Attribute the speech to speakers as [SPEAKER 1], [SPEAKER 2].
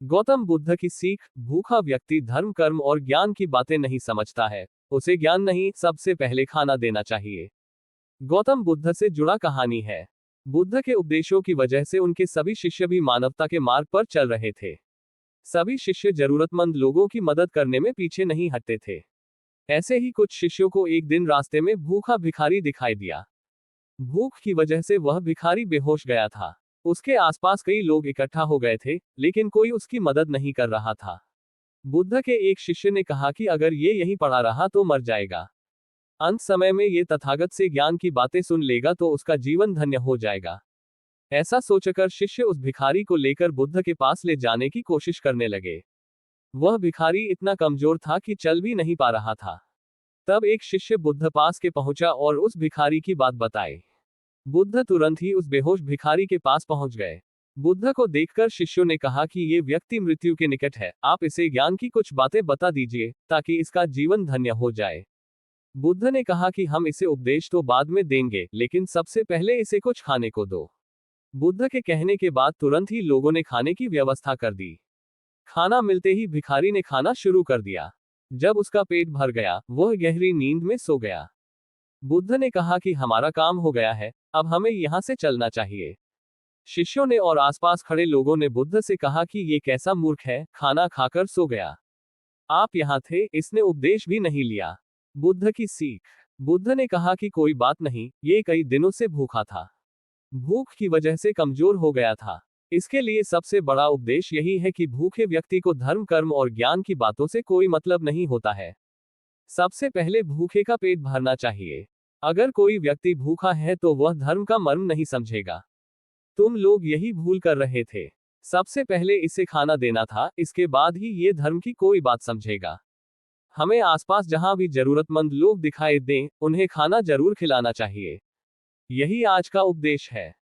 [SPEAKER 1] गौतम बुद्ध की सीख, भूखा व्यक्ति धर्म, कर्म और ज्ञान की बातें नहीं समझता है, उसे ज्ञान नहीं, सबसे पहले खाना देना चाहिए। गौतम बुद्ध से जुड़ा कहानी है। बुद्ध के उपदेशों की वजह से उनके सभी शिष्य भी मानवता के मार्ग पर चल रहे थे। सभी शिष्य जरूरतमंद लोगों की मदद करने में पीछे नहीं हटते थे। ऐसे ही कुछ शिष्यों को एक दिन रास्ते में भूखा भिखारी दिखाई दिया। भूख की वजह से वह भिखारी बेहोश गया था। उसके आसपास कई लोग इकट्ठा हो गए थे, लेकिन कोई उसकी मदद नहीं कर रहा था। बुद्ध के एक शिष्य ने कहा कि अगर ये यहीं पड़ा रहा तो मर जाएगा। अंत समय में ये तथागत से ज्ञान की बातें सुन लेगा तो उसका जीवन धन्य हो जाएगा। ऐसा सोचकर शिष्य उस भिखारी को लेकर बुद्ध के पास ले जाने की कोशिश करने लगे। वह भिखारी इतना कमजोर था कि चल भी नहीं पा रहा था। तब एक शिष्य बुद्ध पास के पहुंचा और उस भिखारी की बात बताई। बुद्ध तुरंत ही उस बेहोश भिखारी के पास पहुंच गए। बुद्ध को देखकर शिष्यों ने कहा कि ये व्यक्ति मृत्यु के निकट है, आप इसे ज्ञान की कुछ बातें बता दीजिए ताकि इसका जीवन धन्य हो जाए। बुद्ध ने कहा कि हम इसे उपदेश तो बाद में देंगे, लेकिन सबसे पहले इसे कुछ खाने को दो। बुद्ध के कहने के बाद तुरंत ही लोगों ने खाने की व्यवस्था कर दी। खाना मिलते ही भिखारी ने खाना शुरू कर दिया। जब उसका पेट भर गया, वह गहरी नींद में सो गया। बुद्ध ने कहा कि हमारा काम हो गया है, अब हमें यहां से चलना चाहिए। शिष्यों ने और आसपास खड़े लोगों ने बुद्ध से कहा कि ये कैसा मूर्ख है, खाना खाकर सो गया। आप यहां थे, इसने उपदेश भी नहीं लिया। बुद्ध की सीख। बुद्ध ने कहा कि कोई बात नहीं, ये कई दिनों से भूखा था। भूख की वजह से कमजोर हो गया था। इसके लिए सबसे बड़ा उपदेश यही है कि भूखे व्यक्ति को धर्म, कर्म और ज्ञान की बातों से कोई मतलब नहीं होता है। सबसे पहले भूखे का पेट भरना चाहिए। अगर कोई व्यक्ति भूखा है तो वह धर्म का मर्म नहीं समझेगा। तुम लोग यही भूल कर रहे थे। सबसे पहले इसे खाना देना था, इसके बाद ही ये धर्म की कोई बात समझेगा। हमें आसपास जहां भी जरूरतमंद लोग दिखाई दें, उन्हें खाना जरूर खिलाना चाहिए। यही आज का उपदेश है।